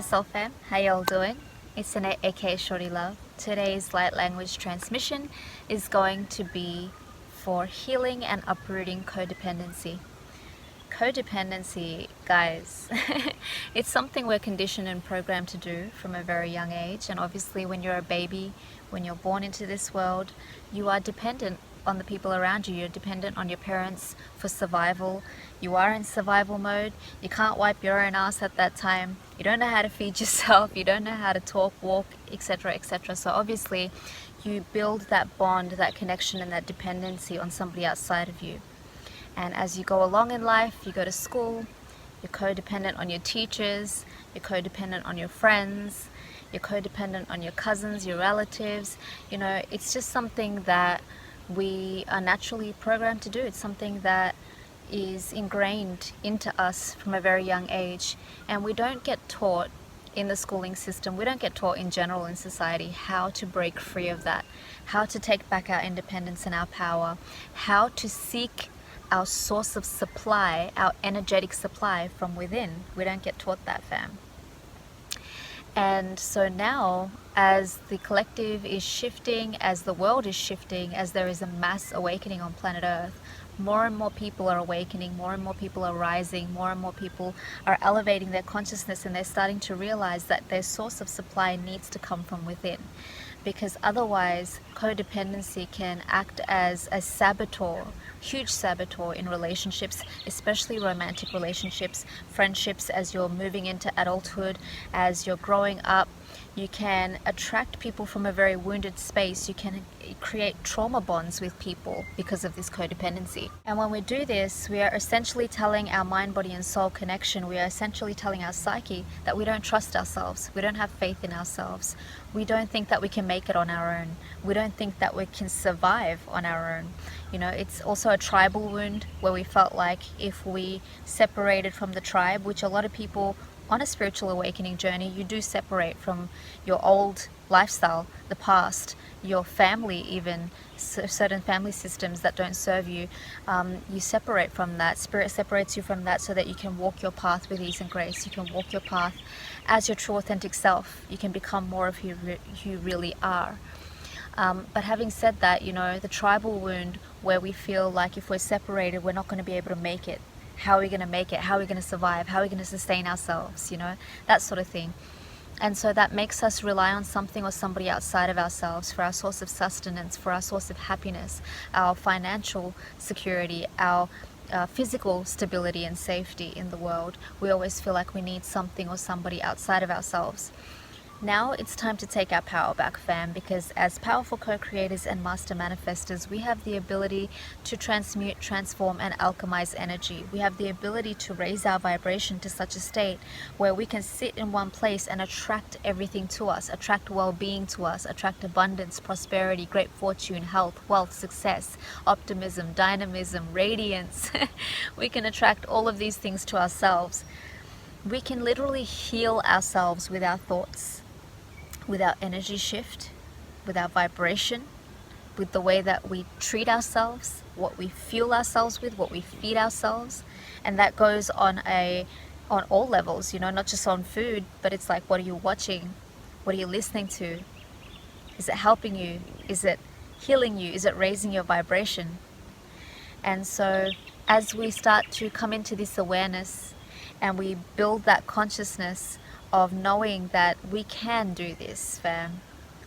Soul Fam, how y'all doing? It's Annette aka Shorty Love. Today's light language transmission is going to be for healing and uprooting codependency. Codependency, guys, it's something we're conditioned and programmed to do from a very young age. And obviously when you're a baby, when you're born into this world, you are dependent on the people around you. You're dependent on your parents for survival. You are in survival mode. You can't wipe your own ass at that time. You don't know how to feed yourself. You don't know how to talk, walk, etc., etc. So obviously you build that bond, that connection, and that dependency on somebody outside of you. And as you go along in life, you go to school, you're codependent on your teachers, you're codependent on your friends, you're codependent on your cousins, your relatives. You know, it's just something that we are naturally programmed to do. It's something that is ingrained into us from a very young age. And we don't get taught in the schooling system, we don't get taught in general in society how to break free of that, how to take back our independence and our power, how to seek our source of supply, our energetic supply from within. We don't get taught that, fam. And so now, as the collective is shifting, as the world is shifting, as there is a mass awakening on planet Earth, more and more people are awakening, more and more people are rising, more and more people are elevating their consciousness, and they're starting to realize that their source of supply needs to come from within. Because otherwise, codependency can act as a saboteur, huge saboteur in relationships, especially romantic relationships, friendships. As you're moving into adulthood, as you're growing up, you can attract people from a very wounded space. You can create trauma bonds with people because of this codependency. And when we do this, we are essentially telling our mind, body, and soul connection, we are essentially telling our psyche that we don't trust ourselves. We don't have faith in ourselves. We don't think that we can make it on our own. We don't think that we can survive on our own. You know, it's also a tribal wound where we felt like if we separated from the tribe, which a lot of people on a spiritual awakening journey, you do separate from your old lifestyle, the past, your family, even certain family systems that don't serve you. You separate from that. Spirit separates you from that so that you can walk your path with ease and grace. You can walk your path as your true authentic self. You can become more of who you really are. But having said that, you know, the tribal wound where we feel like if we're separated, we're not going to be able to make it. How are we going to make it? How are we going to survive? How are we going to sustain ourselves? You know, that sort of thing. And so that makes us rely on something or somebody outside of ourselves for our source of sustenance, for our source of happiness, our financial security, our physical stability and safety in the world. We always feel like we need something or somebody outside of ourselves. Now it's time to take our power back, fam, because as powerful co-creators and master manifestors, we have the ability to transmute, transform, and alchemize energy. We have the ability to raise our vibration to such a state where we can sit in one place and attract everything to us, attract well-being to us, attract abundance, prosperity, great fortune, health, wealth, success, optimism, dynamism, radiance. We can attract all of these things to ourselves. We can literally heal ourselves with our thoughts, with our energy shift, with our vibration, with the way that we treat ourselves, what we fuel ourselves with, what we feed ourselves. And that goes on all levels, you know, not just on food, but it's like, what are you watching? What are you listening to? Is it helping you? Is it healing you? Is it raising your vibration? And so as we start to come into this awareness and we build that consciousness of knowing that we can do this, fam.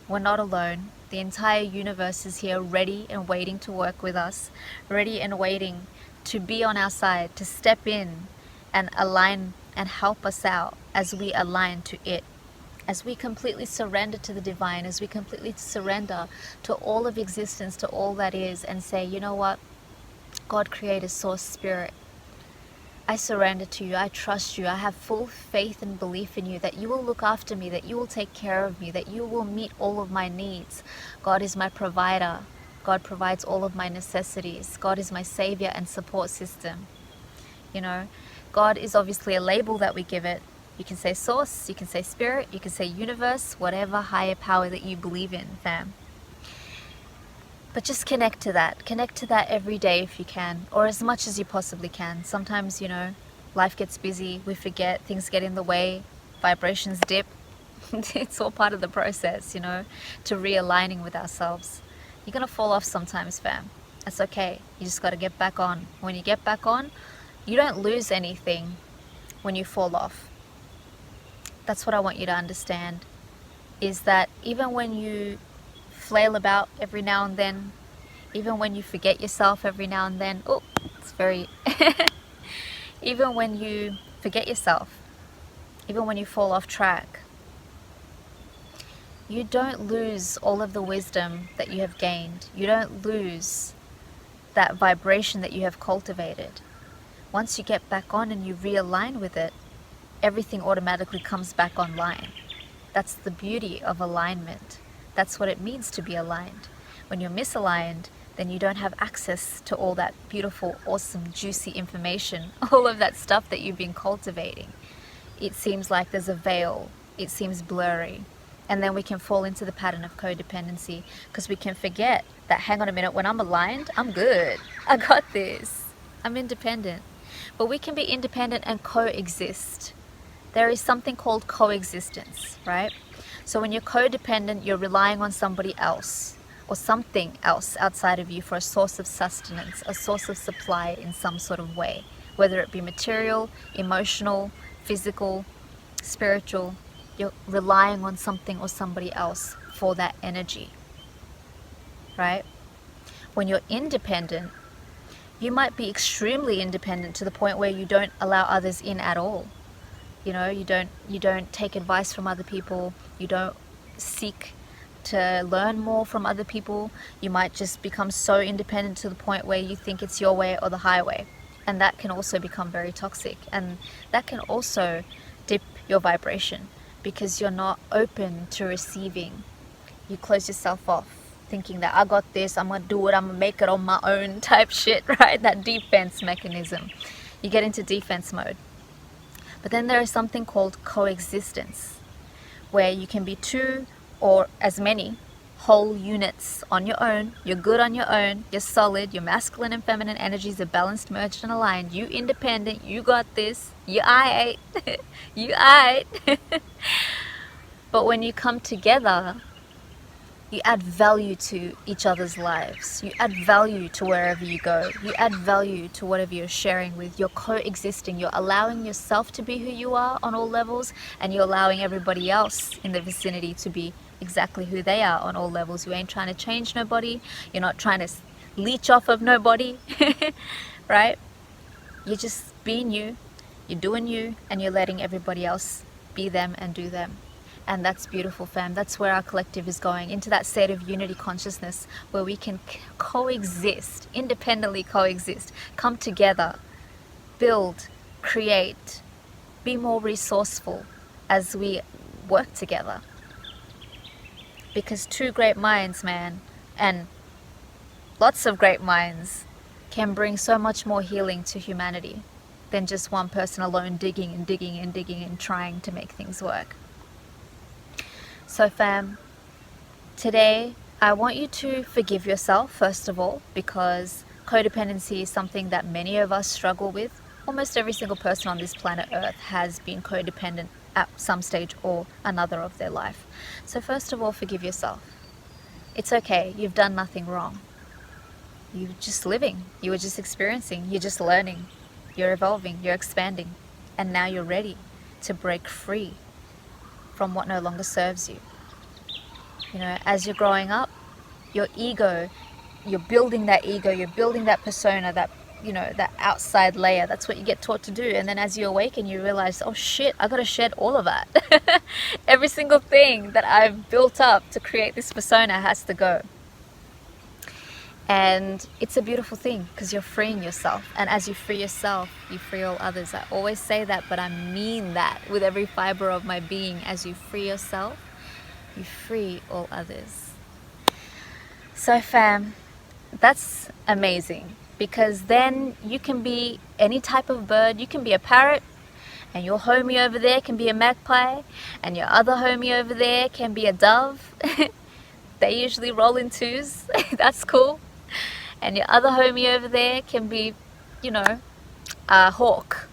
We're not alone. The entire universe is here ready and waiting to work with us, ready and waiting to be on our side, to step in and align and help us out as we align to it. As we completely surrender to the divine, as we completely surrender to all of existence, to all that is, and say, you know what? God, Creator, Source, Spirit, I surrender to you. I trust you. I have full faith and belief in you that you will look after me, that you will take care of me, that you will meet all of my needs. God is my provider. God provides all of my necessities. God is my savior and support system. You know, God is obviously a label that we give it. You can say source, you can say spirit, you can say universe, whatever higher power that you believe in, fam. But just connect to that. Connect to that every day if you can, or as much as you possibly can. Sometimes, you know, life gets busy, we forget, things get in the way. vibrations dip. It's all part of the process, you know, to realigning with ourselves. You're gonna fall off sometimes, fam. That's okay. You just gotta get back on. When you get back on, you don't lose anything when you fall off. That's what I want you to understand, is that even when you flail about every now and then, even when you forget yourself every now and then, oh, it's very, even when you forget yourself, even when you fall off track, you don't lose all of the wisdom that you have gained. You don't lose that vibration that you have cultivated. Once you get back on and you realign with it, everything automatically comes back online. That's the beauty of alignment. That's what it means to be aligned. When you're misaligned, then you don't have access to all that beautiful, awesome, juicy information, all of that stuff that you've been cultivating. It seems like there's a veil. It seems blurry. And then we can fall into the pattern of codependency because we can forget that, hang on a minute, when I'm aligned, I'm good. I got this. I'm independent. But we can be independent and coexist. There is something called coexistence, right? So when you're codependent, you're relying on somebody else or something else outside of you for a source of sustenance, a source of supply in some sort of way, whether it be material, emotional, physical, spiritual. You're relying on something or somebody else for that energy, right? When you're independent, you might be extremely independent to the point where you don't allow others in at all. You know, you don't take advice from other people. You don't seek to learn more from other people. You might just become so independent to the point where you think it's your way or the highway. And that can also become very toxic. And that can also dip your vibration because you're not open to receiving. You close yourself off thinking that I got this, I'm gonna do it, I'm gonna make it on my own type shit, right? That defense mechanism. You get into defense mode. But then there is something called coexistence, where you can be two or as many whole units on your own. You're good on your own, you're solid, your masculine and feminine energies are balanced, merged and aligned. You independent, you got this, you aight, you aight. But when you come together, you add value to each other's lives. You add value to wherever you go. You add value to whatever you're sharing with. You're coexisting. You're allowing yourself to be who you are on all levels, and you're allowing everybody else in the vicinity to be exactly who they are on all levels. You ain't trying to change nobody. You're not trying to leech off of nobody, right? You're just being you. You're doing you, and you're letting everybody else be them and do them. And that's beautiful, fam. That's where our collective is going, into that state of unity consciousness where we can coexist, independently coexist, come together, build, create, be more resourceful as we work together. Because two great minds, man, and lots of great minds can bring so much more healing to humanity than just one person alone digging and digging and digging and trying to make things work. So fam, today I want you to forgive yourself first of all, because codependency is something that many of us struggle with. Almost every single person on this planet Earth has been codependent at some stage or another of their life. So first of all, forgive yourself. It's okay, you've done nothing wrong. You're just living, you were just experiencing, you're just learning, you're evolving, you're expanding, and now you're ready to break free from what no longer serves you. You know, as you're growing up, your ego, you're building that ego, you're building that persona, that, you know, that outside layer. That's what you get taught to do. And then as you awaken, you realize, oh shit, I gotta shed all of that. Every single thing that I've built up to create this persona has to go. And it's a beautiful thing because you're freeing yourself. And as you free yourself, you free all others. I always say that, but I mean that with every fiber of my being. As you free yourself, you free all others. So fam, that's amazing, because then you can be any type of bird. You can be a parrot, and your homie over there can be a magpie, and your other homie over there can be a dove. They usually roll in twos. That's cool. And your other homie over there can be, you know, a hawk,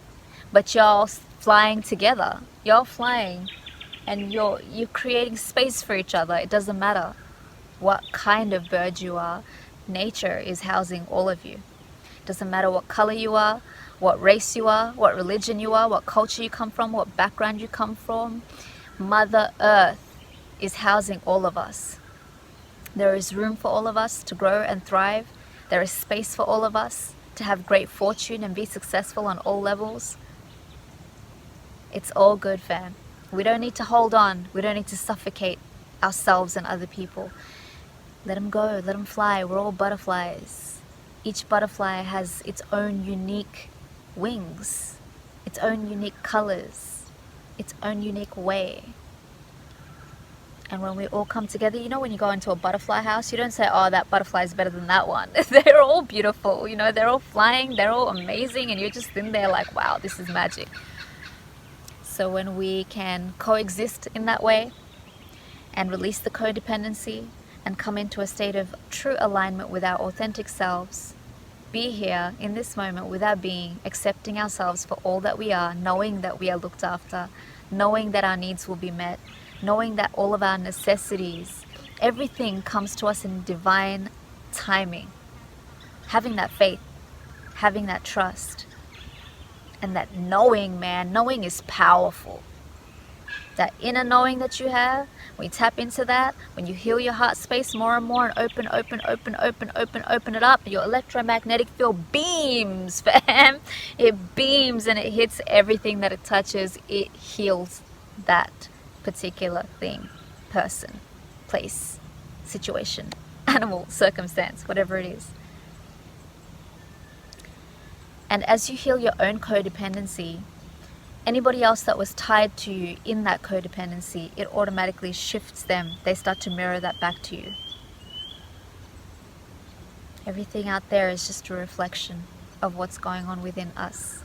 but y'all flying together You're flying and you're creating space for each other. It doesn't matter what kind of bird you are. Nature is housing all of you. Doesn't matter what color you are, what race you are, what religion you are, what culture you come from, what background you come from. Mother Earth is housing all of us. There is room for all of us to grow and thrive. There is space for all of us to have great fortune and be successful on all levels. It's all good, fam. We don't need to hold on. We don't need to suffocate ourselves and other people. Let them go. Let them fly. We're all butterflies. Each butterfly has its own unique wings, its own unique colors, its own unique way. And when we all come together, you know, when you go into a butterfly house, you don't say, oh, that butterfly is better than that one. They're all beautiful, you know, they're all flying, they're all amazing, and you're just in there like, wow, this is magic. So when we can coexist in that way and release the codependency and come into a state of true alignment with our authentic selves, be here in this moment with our being, accepting ourselves for all that we are, knowing that we are looked after, knowing that our needs will be met, knowing that all of our necessities, everything comes to us in divine timing. Having that faith, having that trust, and that knowing, man, knowing is powerful. That inner knowing that you have, when you tap into that, when you heal your heart space more and more and open it up, your electromagnetic field beams, fam. It beams and it hits everything that it touches. It heals that particular thing, person, place, situation, animal, circumstance, whatever it is. And as you heal your own codependency, anybody else that was tied to you in that codependency, it automatically shifts them. They start to mirror that back to you. Everything out there is just a reflection of what's going on within us.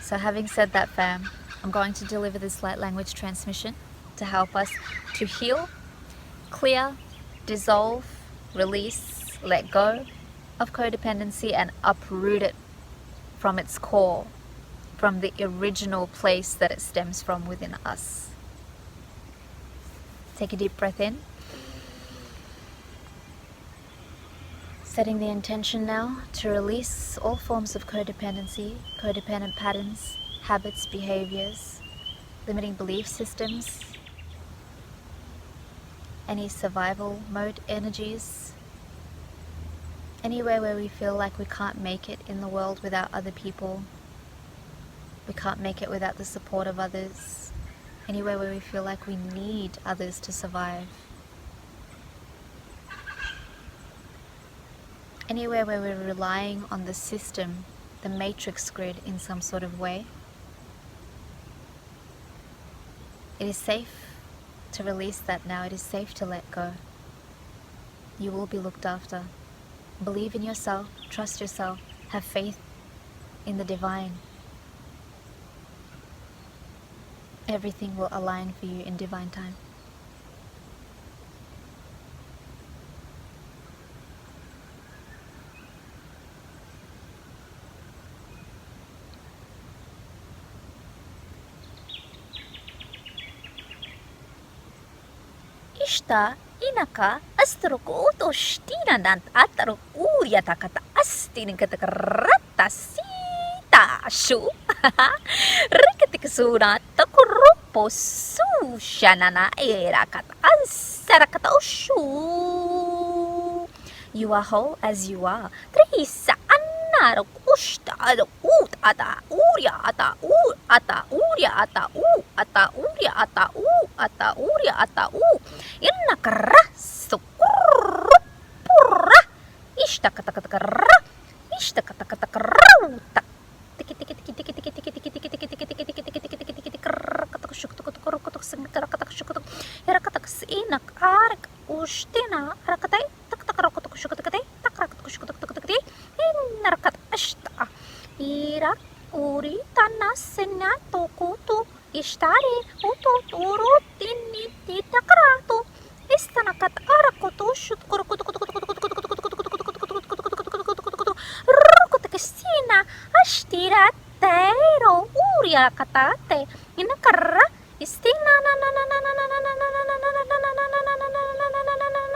So having said that, fam, I'm going to deliver this light language transmission to help us to heal, clear, dissolve, release, let go of codependency and uproot it from its core, from the original place that it stems from within us. Take a deep breath in. Setting the intention now to release all forms of codependency, codependent patterns, habits, behaviors, limiting belief systems, any survival mode energies, anywhere where we feel like we can't make it in the world without other people, we can't make it without the support of others, anywhere where we feel like we need others to survive, anywhere where we're relying on the system, the matrix grid in some sort of way. It is safe to release that now. It is safe to let go. You will be looked after. Believe in yourself, trust yourself, have faith in the divine. Everything will align for you in divine time. Ista inaka astroko to stina nant ataro uria takata astin katakarata sita shu rikatikasuna takurupo su shanana era kata ansara kata shu. You are whole as you are. Trisa anaro usta ado ut ata uria ata u ata uria ata u ata uria ata u ata uria ata u. Inna kara sukurupura ishta kata kata kara ishta kata kata kara tak tiki tiki tiki tiki tiki tiki tiki tiki tiki tiki tiki tiki tiki tiki tiki tiki tiki kara kata kushuk kata kara kata sengkara kata kushuk kata yara kata inak arak ustina arakatai tak tak kata kushuk kata kata tak kata kushuk kata kata kata inna kata ashta ira uri tanah senya tokutu ishtari utu turut ini tidak keratu istana kata arah kutu shut kutu kutu kutu kutu kutu kutu kutu kutu kutu kutu kutu kutu kutu kutu kesina ashtira tero uria katate Hinakara istina na na na na na na na na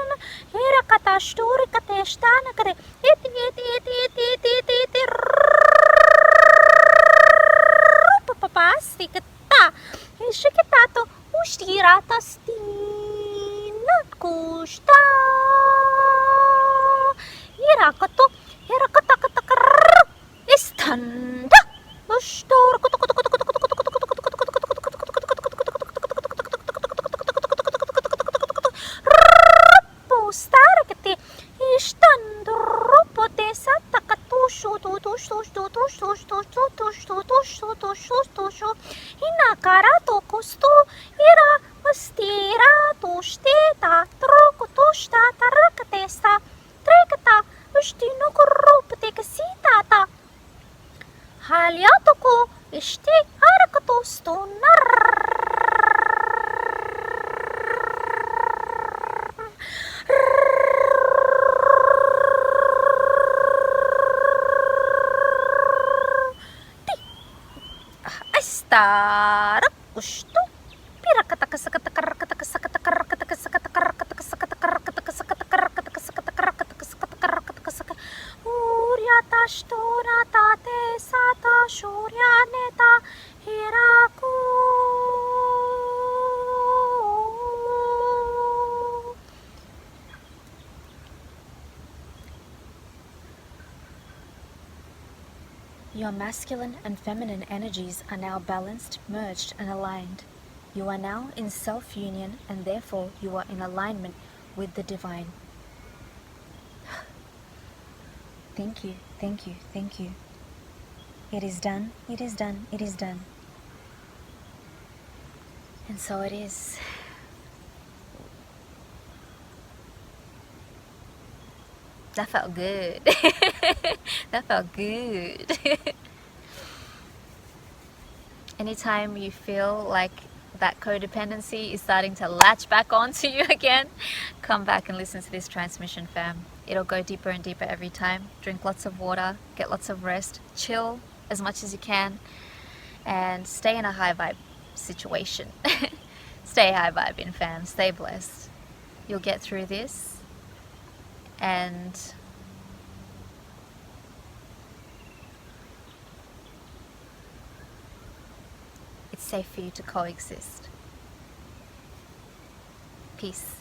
na Hera kata shturi kate shtana kare iti iti iti iti iti iti iti papapasti kata shikitato ustirata stina kushta Hirakato hirakata kata istanda Ustor Starakati Ishtandropote Satakatusho Hinakarato Kosto Ira Astira Toshteta Trokotoshta Tarakatesta Trekata Ushtinokoropte Kasitata Halyatoko Ishti Arakatosto Tarak gusto Your masculine and feminine energies are now balanced, merged, and aligned. You are now in self-union, and therefore you are in alignment with the divine. Thank you, thank you, thank you. It is done, it is done, it is done. And so it is. That felt good. That felt good. Anytime you feel like that codependency is starting to latch back onto you again, come back and listen to this transmission, fam. It'll go deeper and deeper every time. Drink lots of water, get lots of rest, chill as much as you can, and stay in a high vibe situation. Stay high vibing, fam. Stay blessed. You'll get through this, and it's safe for you to coexist. Peace.